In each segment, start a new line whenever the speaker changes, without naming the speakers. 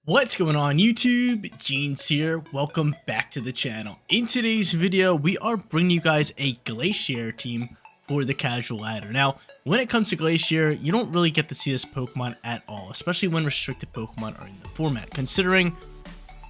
What's going on YouTube? Jeans here. Welcome back to the channel. In today's video, we are bringing you guys a Glastrier team for the casual ladder. Now, when it comes to Glastrier, you don't really get to see this Pokemon at all, especially when restricted Pokemon are in the format, considering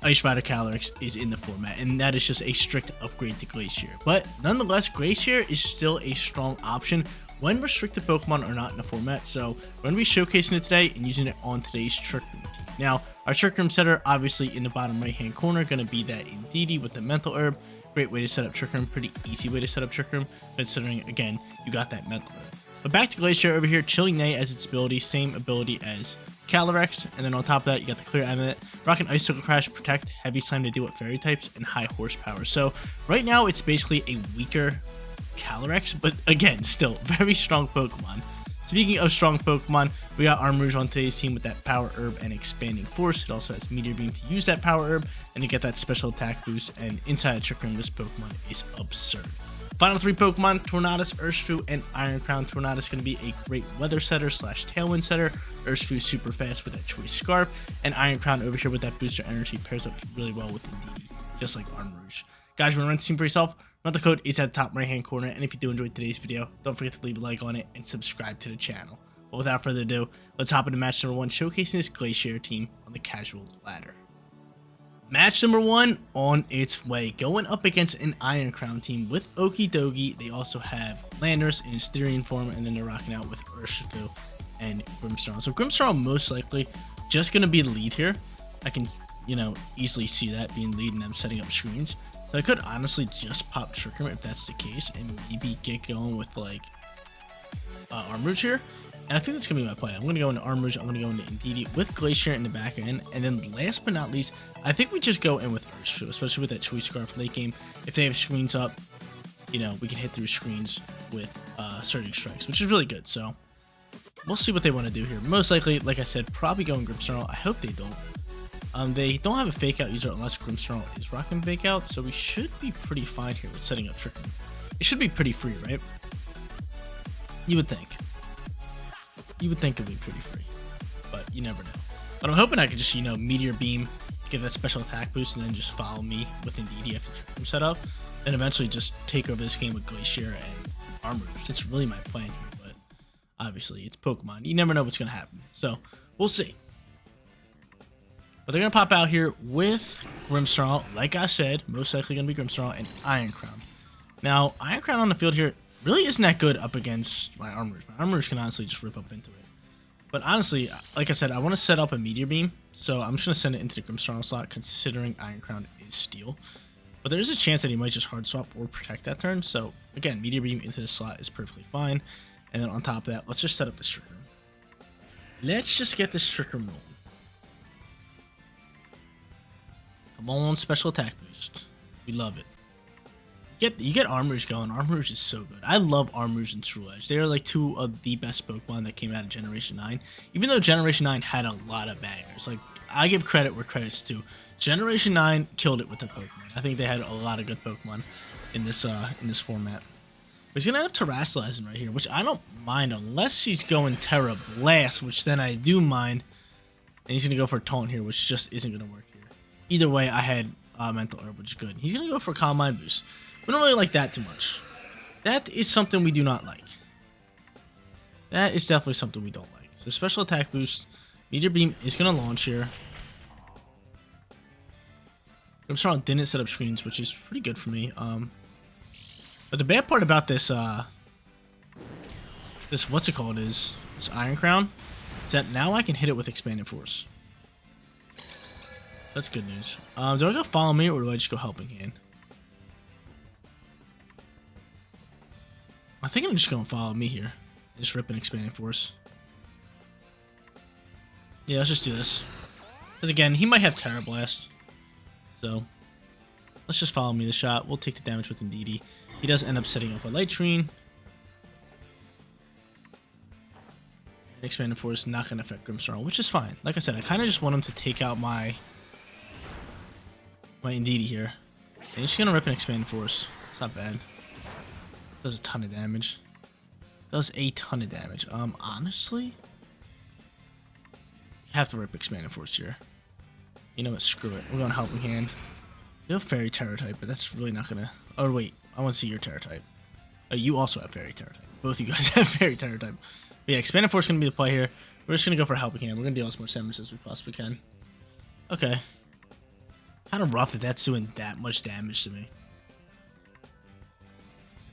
Ice Rider Calyrex is in the format, and that is just a strict upgrade to Glastrier. But nonetheless, Glastrier is still a strong option when restricted Pokemon are not in the format, so we're going to be showcasing it today and using it on today's Trick Room team. Now, our Trick Room setter, obviously in the bottom right hand corner, going to be that Indeedee with the Mental Herb. Great way to set up Trick Room, pretty easy way to set up Trick Room, considering, again, you got that Mental Herb. But back to Glastrier over here, Chilling Neigh as its ability, same ability as Calyrex, and then on top of that, you got the Clear Amulet, Rock and Icicle Crash, Protect, Heavy Slime to deal with Fairy types, and High Horsepower. So right now, it's basically a weaker Calyrex, but again, still very strong Pokemon. Speaking of strong Pokemon, we got Umbreon on today's team with that Power Herb and Expanding Force. It also has Meteor Beam to use that Power Herb and to get that special attack boost, and inside of Trick Room, this Pokemon is absurd. Final three Pokemon, Tornadus, Urshifu, and Iron Crown. Tornadus going to be a great weather setter slash tailwind setter. Urshifu super fast with that Choice Scarf, and Iron Crown over here with that booster energy pairs up really well with Indeedee, just like Umbreon. Guys, you want to run the team for yourself? The code is at the top right hand corner, and if you do enjoy today's video, don't forget to leave a like on it and subscribe to the channel. But without further ado, let's hop into match number 1, showcasing this Glastrier team on the casual ladder. Match number 1 on its way, going up against an Iron Crown team with Okidogi. They also have Landorus in his Therian form, and then they're rocking out with Urshifu and Grimmsnarl. So Grimmsnarl most likely just going to be the lead here. I can, easily see that being lead and them setting up screens. So I could honestly just pop Trick Room if that's the case, and maybe get going with like Umbreon here. And I think that's gonna be my play. I'm gonna go into Umbreon, I'm gonna go into Indeedee with Glastrier in the back end, and then last but not least, I think we just go in with Urshifu, especially with that Choice Scarf late game. If they have screens up, we can hit through screens with Surging Strikes, which is really good. So we'll see what they want to do here. Most likely, like I said, probably going Grimmsnarl. I hope they don't. They don't have a fake out user unless Grimmsnarl is rocking fake out, so we should be pretty fine here with setting up Trick Room. It should be pretty free, right? You would think. You would think it would be pretty free, but you never know. But I'm hoping I could just, Meteor Beam, get that special attack boost, and then just follow me with Indeedee after Trick Room setup, and eventually just take over this game with Glastrier and Umbreon. That's really my plan here, but obviously it's Pokemon. You never know what's going to happen, so we'll see. But they're going to pop out here with Grimmsnarl. Like I said, most likely going to be Grimmsnarl and Iron Crown. Now, Iron Crown on the field here really isn't that good up against my Umbreon. My Umbreon can honestly just rip up into it. But honestly, like I said, I want to set up a Meteor Beam. So I'm just going to send it into the Grimmsnarl slot, considering Iron Crown is Steel. But there's a chance that he might just Hard Swap or Protect that turn. So again, Meteor Beam into the slot is perfectly fine. And then on top of that, let's just set up this Trick Room. Let's just get this Trick Room rolling. Come on, special attack boost. We love it. You get Umbreon going. Umbreon is so good. I love Umbreon and True Edge. They are like two of the best Pokemon that came out of Generation 9. Even though Generation 9 had a lot of bangers. Like, I give credit where credit's due. Generation 9 killed it with the Pokemon. I think they had a lot of good Pokemon in this format. But he's gonna end up Terrassalizing right here, which I don't mind unless he's going Terra Blast, which then I do mind. And he's gonna go for a Taunt here, which just isn't gonna work here. Either way, I had Mental Herb, which is good. He's going to go for a Calm Mind boost. We don't really like that too much. That is something we do not like. That is definitely something we don't like. So special attack boost. Meteor Beam is going to launch here. Grimmsnarl didn't set up screens, which is pretty good for me. But the bad part about this, what's it called, is this Iron Crown, is that now I can hit it with Expanded Force. That's good news. Do I go Follow Me, or do I just go Helping Hand? I think I'm just going to Follow Me here. Just rip an Expanding Force. Yeah, let's just do this. Because again, he might have Terra Blast. So, let's just Follow Me the shot. We'll take the damage with Indeedee. He does end up setting up a Light Treen. Expanded Force not going to affect Grimmsnarl, which is fine. Like I said, I kind of just want him to take out my Indeedee here. And he's just gonna rip an Expanded Force. It's not bad. Does a ton of damage. Does a ton of damage. Honestly, you have to rip Expanded Force here. You know what? Screw it. We're going Helping Hand. You have Fairy Terror type, but that's really not gonna. Oh wait, I want to see your Terror type. Oh, you also have Fairy Terror type. Both of you guys have Fairy Terror type. But yeah, Expanded Force is gonna be the play here. We're just gonna go for Helping Hand. We're gonna deal as much damage as we possibly can. Okay. Kind of rough that that's doing that much damage to me.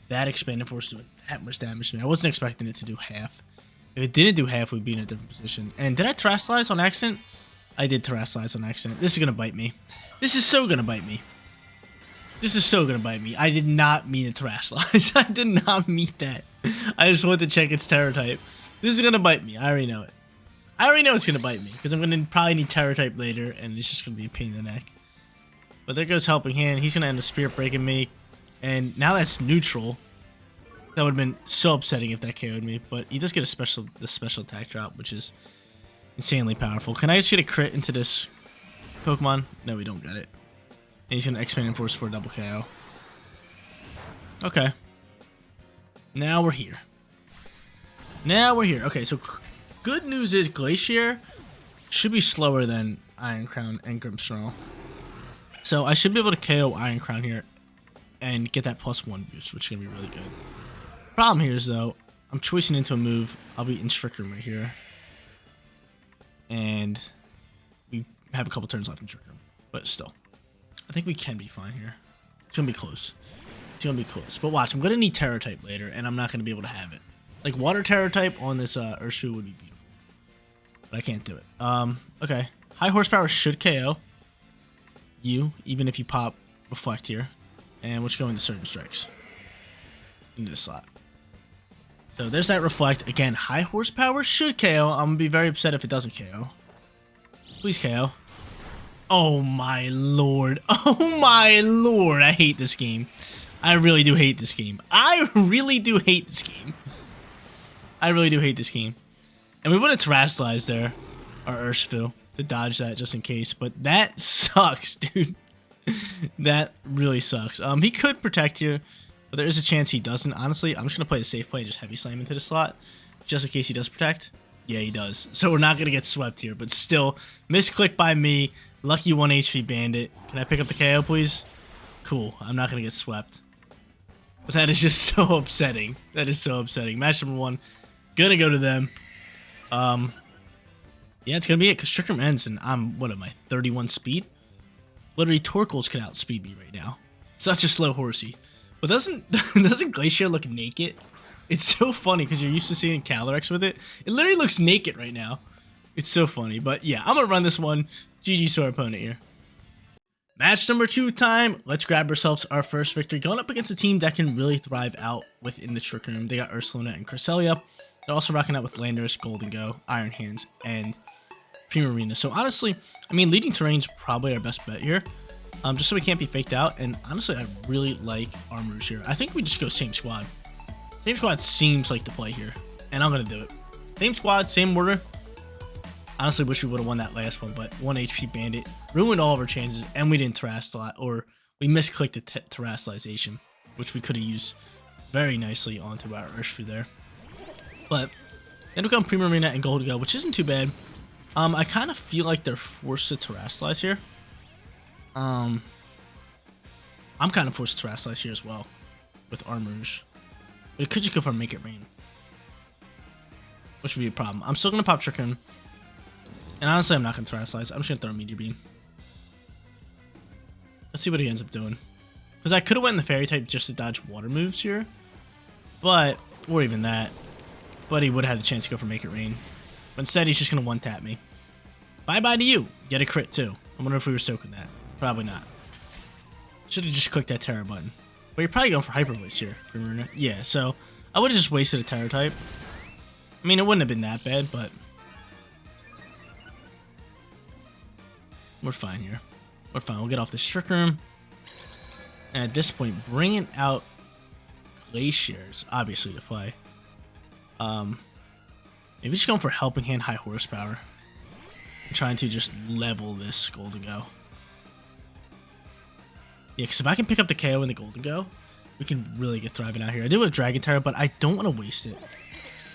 That Expanded Force is doing that much damage to me. I wasn't expecting it to do half. If it didn't do half, we'd be in a different position. And did I Terastallize on accident? I did Terastallize on accident. This is gonna bite me. This is so gonna bite me. This is so gonna bite me. I did not mean to Terastallize. I did not mean that. I just wanted to check its Terror type. This is gonna bite me. I already know it. I already know it's gonna bite me because I'm gonna probably need Terror type later, and it's just gonna be a pain in the neck. But there goes Helping Hand. He's gonna end up Spirit Breaking me, and now that's neutral. That would have been so upsetting if that KO'd me. But he does get the special attack drop, which is insanely powerful. Can I just get a crit into this Pokemon? No, we don't get it. And he's gonna Expand Force for a double KO. Okay. Now we're here. Now we're here. Okay, so good news is Glastrier should be slower than Iron Crown and Grimmsnarl. So I should be able to KO Iron Crown here and get that +1 boost, which is going to be really good. Problem here is, though, I'm choicing into a move. I'll be in Trick Room right here. And we have a couple turns left in Trick Room. But still, I think we can be fine here. It's going to be close. It's going to be close. But watch, I'm going to need Terror type later, and I'm not going to be able to have it. Like, Water Terror type on this Urshifu would be beautiful. But I can't do it. Okay. High Horsepower should KO you, even if you pop Reflect here. And we'll just go into Surgeon Strikes. Into the slot. So there's that Reflect. Again, High Horsepower should KO. I'm going to be very upset if it doesn't KO. Please KO. Oh my lord. Oh my lord. I hate this game. I really do hate this game. I really do hate this game. I really do hate this game. And we would have Terastallized there, our Urshifu, to dodge that just in case. But that sucks, dude. That really sucks. He could protect here, but there is a chance he doesn't. Honestly, I'm just going to play the safe play and just Heavy Slam into the slot, just in case he does protect. Yeah, he does. So we're not going to get swept here, but still, misclick by me. Lucky 1 HP Bandit. Can I pick up the KO, please? Cool. I'm not going to get swept. But that is just so upsetting. That is so upsetting. Match number 1. Gonna go to them. Yeah, it's gonna be it, because Trick Room ends, and I'm, what am I, 31 speed? Literally, Torkoals can outspeed me right now. Such a slow horsey. But doesn't Glacier look naked? It's so funny, because you're used to seeing Calyrex with it. It literally looks naked right now. It's so funny. But yeah, I'm gonna run this one. GG to our opponent here. Match number 2 time. Let's grab ourselves our first victory. Going up against a team that can really thrive out within the Trick Room. They got Ursaluna and Cresselia. They're also rocking out with Landorus, Golden Go, Iron Hands, and Primarina. So honestly, I mean, leading terrain's probably our best bet here. Just so we can't be faked out. And honestly, I really like Armourouge here. I think we just go same squad. Same squad seems like the play here. And I'm going to do it. Same squad, same order. Honestly, wish we would have won that last one, but 1 HP Bandit ruined all of our chances, and we didn't Terastallize, or we misclicked the Terastallization, which we could have used very nicely onto our Urshifu there. But then we got Primarina and Golden Go, which isn't too bad. I kind of feel like they're forced to Terastallize here. I'm kind of forced to Terastallize here as well with Armourouge. But it could just go for Make It Rain, which would be a problem. I'm still going to pop Trick Room. And honestly, I'm not going to Terastallize. I'm just going to throw a Meteor Beam. Let's see what he ends up doing. Because I could have went in the Fairy type just to dodge water moves here. But, or even that. But he would have had the chance to go for Make It Rain. But instead, he's just going to one-tap me. Bye-bye to you. Get a crit, too. I wonder if we were soaking that. Probably not. Should have just clicked that Terra button. But you're probably going for Hyper Voice here. Yeah, so I would have just wasted a Terra type. I mean, it wouldn't have been that bad, but we're fine here. We're fine. We'll get off this Trick Room. And at this point, bringing out Glaciers, obviously, to play. Maybe just going for Helping Hand, High Horsepower. I'm trying to just level this Golden Go. Yeah, because if I can pick up the KO and the Golden Go, we can really get thriving out here. I do have Dragon Terror, but I don't want to waste it.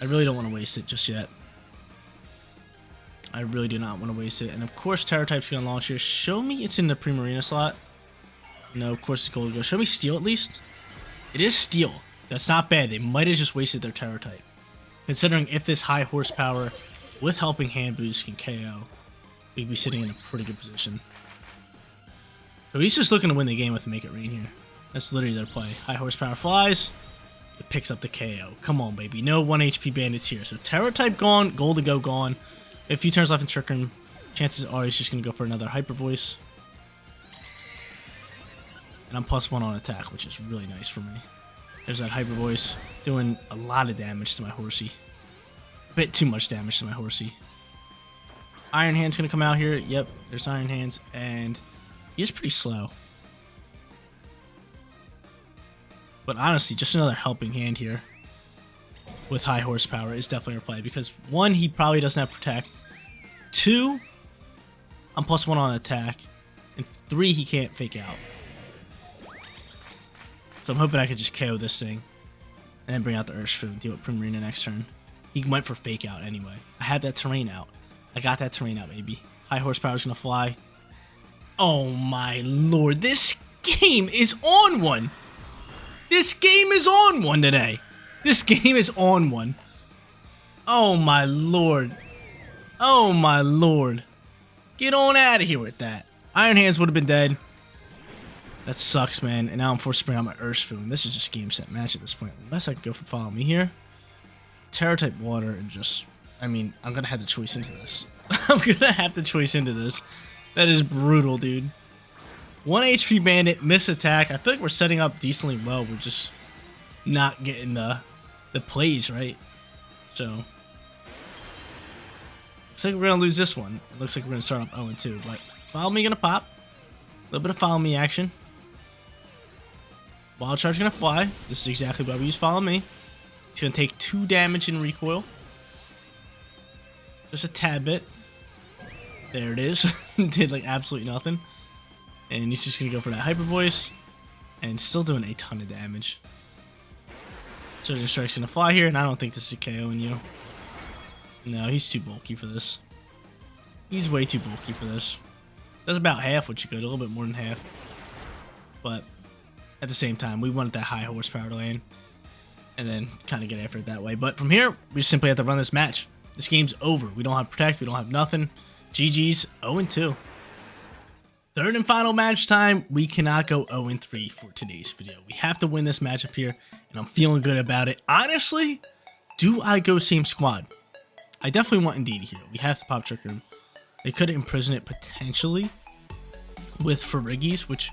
I really don't want to waste it just yet. I really do not want to waste it. And of course, Terra type's going to launch here. Show me it's in the Primarina slot. No, of course it's Gold Go. Show me Steel at least. It is Steel. That's not bad. They might have just wasted their Terra type. Considering if this high horsepower with Helping Hand boost can KO, we'd be sitting in a pretty good position. So he's just looking to win the game with Make It Rain here. That's literally their play. High horsepower flies. It picks up the KO. Come on, baby. No 1 HP bandits here. So Terra type gone. Golden Go gone. A few turns left in Trick Room. Chances are he's just going to go for another Hyper Voice. And I'm +1 on attack, which is really nice for me. There's that Hyper Voice doing a lot of damage to my horsey. A bit too much damage to my horsey. Iron Hand's going to come out here. Yep, there's Iron Hands. And he is pretty slow. But honestly, just another Helping Hand here with high horsepower is definitely a play. Because 1, he probably doesn't have Protect. 2, I'm +1 on attack. And 3, he can't Fake Out. So I'm hoping I could just KO this thing. And then bring out the Urshifu and deal with Primarina next turn. He went for Fake Out anyway. I had that terrain out. I got that terrain out, baby. High horsepower is going to fly. Oh my lord. This game is on one. This game is on one today. This game is on one. Oh my lord. Oh my lord. Get on out of here with that. Iron Hands would have been dead. That sucks, man. And now I'm forced to bring out my Urshifu. And this is just game, set, match at this point. Unless I can go for Follow Me here. Terra type water and just... I mean, I'm going to have to choice into this. I'm going to have to choice into this. That is brutal, dude. 1 HP bandit, miss attack. I feel like we're setting up decently well. We're just not getting the plays right. So... looks like we're going to lose this one. It looks like we're going to start off 0-2. But Follow Me going to pop. A little bit of Follow Me action. Wild Charge going to fly. This is exactly why we use Follow Me. It's going to take 2 damage in recoil. Just a tad bit. There it is. Did like absolutely nothing. And he's just going to go for that Hyper Voice. And still doing a ton of damage. Surging Strike's going to fly here. And I don't think this is KOing you. No, he's too bulky for this. He's way too bulky for this. That's about half what you could. A little bit more than half. But... at the same time, we wanted that high horsepower to land and then kind of get after it that way. But from here, we just simply have to run this match. This game's over. We don't have Protect. We don't have nothing. GG's 0-2. Third and final match time. We cannot go 0-3 for today's video. We have to win this matchup here, and I'm feeling good about it. Honestly, do I go same squad? I definitely want Indeedee here. We have to pop Trick Room. They could imprison it potentially with Ferriggies, which,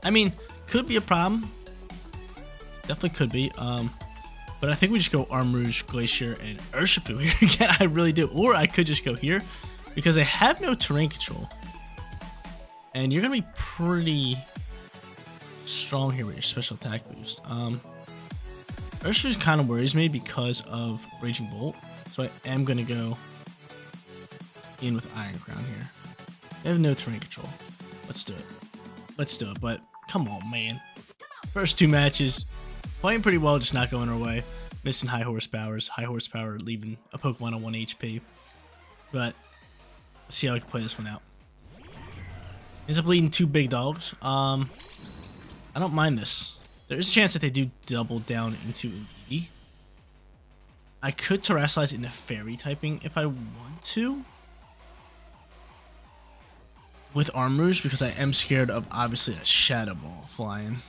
I mean... could be a problem. Definitely could be. But I think we just go Arm Rouge, Glacier, and Urshifu here again. I really do. Or I could just go here because I have no terrain control. And you're going to be pretty strong here with your special attack boost. Urshifu kind of worries me because of Raging Bolt. So I am going to go in with Iron Crown here. I have no terrain control. Let's do it. Let's do it. But... come on, man. First 2 matches, playing pretty well, just not going our way. Missing high horsepowers. High horsepower leaving a Pokemon on 1 HP. But, let's see how I can play this one out. Ends up leading 2 big dogs. I don't mind this. There's a chance that they do double down into Indeedee. I could Terrasilize into Fairy typing if I want to. With Arm Rouge, because I am scared of, obviously, a Shadow Ball flying.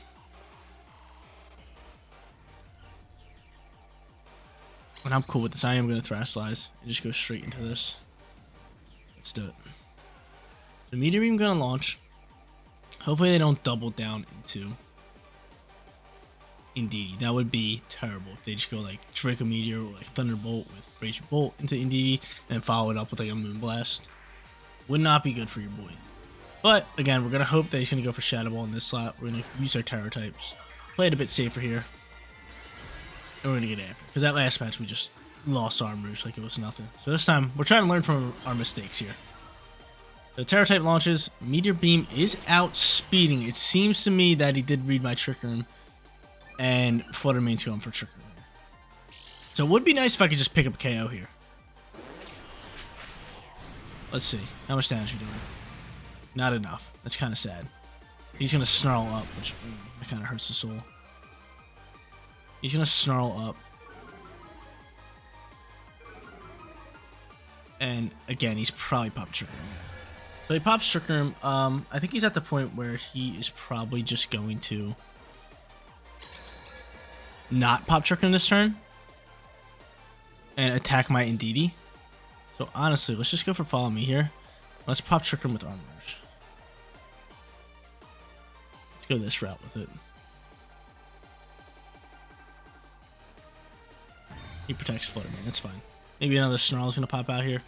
And I'm cool with this. I am going to Terrasilize and just go straight into this. Let's do it. So Meteor Beam going to launch. Hopefully they don't double down into Indeedee. That would be terrible if they just go like Draco Meteor or like Thunderbolt with Raging Bolt into Indeedee and follow it up with like a Moonblast. Would not be good for your boy. But again, we're going to hope that he's going to go for Shadow Ball in this slot. We're going to use our Terror types. Play it a bit safer here. And we're going to get after it. Because that last match we just lost Arm Rouge like it was nothing. So this time, we're trying to learn from our mistakes here. The Terror type launches. Meteor Beam is outspeeding. It seems to me that he did read my Trick Room. And Flutter Mane's going for Trick Room. So it would be nice if I could just pick up a KO here. Let's see. How much damage are we doing? Not enough. That's kind of sad. He's going to snarl up, which that kind of hurts the soul. He's going to snarl up. And again, he's probably popped Trick Room. So he pops Trick Room. I think he's at the point where he is probably just going to not pop Trick Room this turn and attack my Indeedee. So honestly, let's just go for Follow Me here. Let's pop Trick Room with Armor Rush. Let's go this route with it. He protects Flutter Mane, that's fine. Maybe another Snarl is going to pop out here.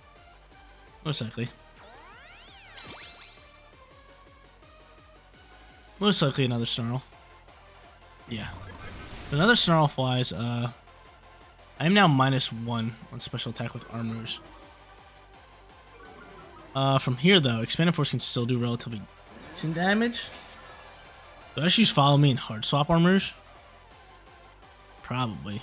Most likely. Most likely another Snarl. Yeah. If another Snarl flies, I am now -1 on special attack with Armor Rush. From here, though, Expanded Force can still do relatively decent damage. Do I just use Follow Me and Hard Swap Armor Rush? Probably.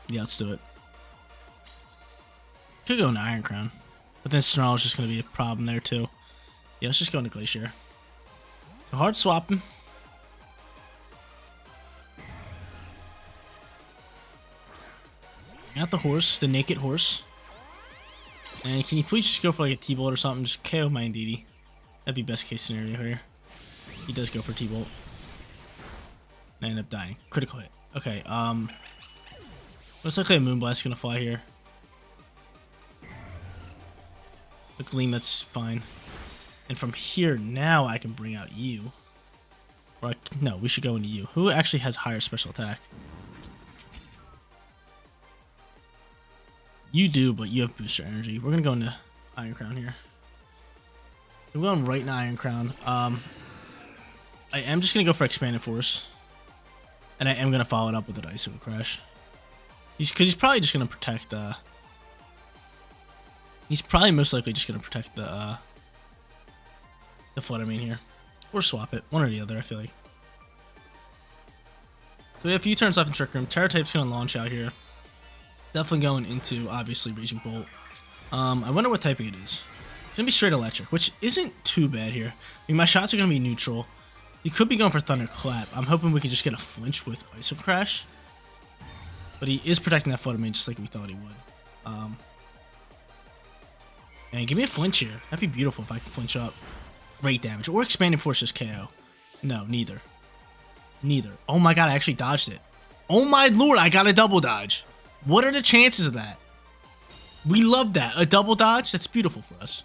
Yeah, let's do it. Could go into Iron Crown, but then Snarl is just going to be a problem there, too. Yeah, let's just go into Glacier. Hard swap him. Got the horse, the naked horse. And can you please just go for like a T-Bolt or something? Just KO my Indeedee. That'd be best case scenario here. He does go for T-Bolt. And I end up dying. Critical hit. Okay, most likely a Moonblast is gonna fly here. The Gleam, that's fine. And from here, now I can bring out you. Or no, we should go into you. Who actually has higher special attack? You do, but you have booster energy. We're gonna go into Iron Crown here. We're going right into Iron Crown. I am just gonna go for Expanded Force. And I am gonna follow it up with an Icicle Crash. Because he's probably just gonna protect. He's probably most likely just gonna protect the Flutter Mane here, or swap it, one or the other. I feel like. So we have a few turns left in Trick Room. Terra Type's gonna launch out here. Definitely going into obviously Raging Bolt. I wonder what typing it is. It's gonna be straight electric, which isn't too bad here. I mean, my shots are gonna be neutral. He could be going for Thunderclap. I'm hoping we can just get a flinch with Icicle Crash. But he is protecting that Flutter Mane just like we thought he would. And give me a flinch here. That'd be beautiful if I could flinch up. Great damage. Or Expanded Force just KO. No, neither. Neither. Oh my god, I actually dodged it. Oh my lord, I got a double dodge. What are the chances of that? We love that. A double dodge? That's beautiful for us.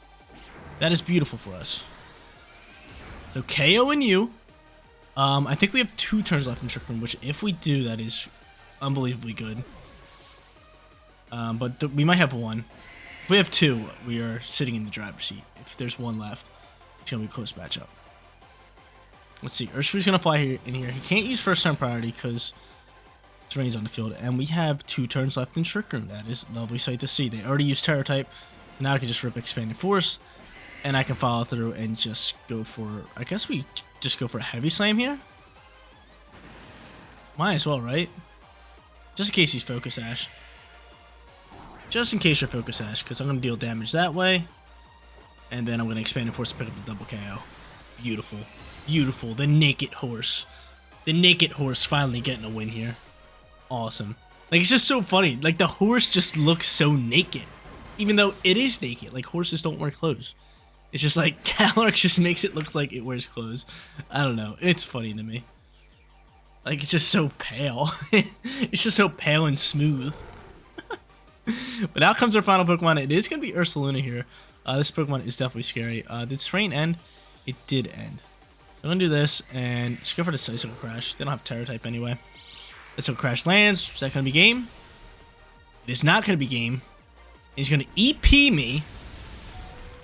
That is beautiful for us. So KO and you. I think we have 2 turns left in Trick Room, which if we do, that is unbelievably good. But we might have 1. If we have 2, we are sitting in the driver's seat. If there's 1 left, it's going to be a close matchup. Let's see. Urshifu's going to fly here in here. He can't use first turn priority because Terrain's on the field. And we have 2 turns left in Trick Room. That is a lovely sight to see. They already used Terra Type. Now I can just rip Expanded Force. And I can follow through and just go for... I guess we just go for a Heavy Slam here? Might as well, right? Just in case he's Focus Sash. Just in case you're Focus Sash, because I'm going to deal damage that way. And then I'm going to Expanded Force to pick up the double KO. Beautiful. Beautiful. The Naked Horse. The Naked Horse finally getting a win here. Awesome. Like, it's just so funny. Like, the horse just looks so naked. Even though it is naked. Like, horses don't wear clothes. It's just like, Calyrex just makes it look like it wears clothes. I don't know. It's funny to me. Like, it's just so pale. It's just so pale and smooth. But out comes our final Pokemon. It is going to be Ursaluna here. This Pokemon is definitely scary. Did Terrain end? It did end. I'm going to do this and just go for the Icicle Crash. They don't have Terra Type anyway. Icicle Crash lands. Is that going to be game? It is not going to be game. He's going to EP me.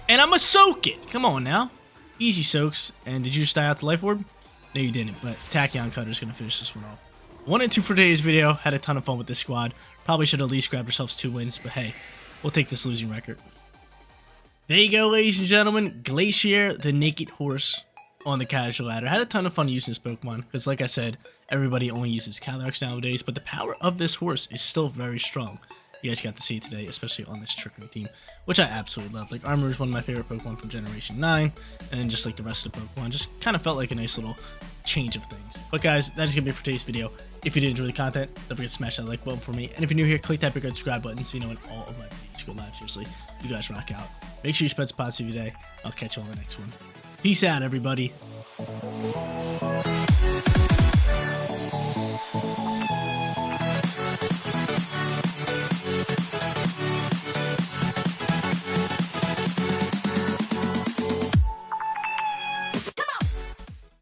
And I'm going to soak it. Come on now. Easy soaks. And did you just die out the Life Orb? No, you didn't. But Tachyon Cutter is going to finish this one off. 1 and 2 for today's video. Had a ton of fun with this squad. Probably should have at least grabbed ourselves 2 wins. But hey, we'll take this losing record. There you go, ladies and gentlemen. Glastrier, the Naked Horse. on the casual ladder. Had a ton of fun using this Pokemon because, like I said, everybody only uses Calyrex nowadays, but the power of this horse is still very strong. You guys got to see it today, especially on this Trick Room team, which I absolutely love. Like, Armor is one of my favorite Pokemon from Generation 9, and then just like the rest of the Pokemon, just kind of felt like a nice little change of things. But guys, that is going to be it for today's video. If you did enjoy the content, don't forget to smash that like button for me. And if you're new here, click that big red subscribe button so you know when all of my videos go live. Seriously, you guys rock out. Make sure you spread some positivity today. I'll catch you on the next one. Peace out, everybody.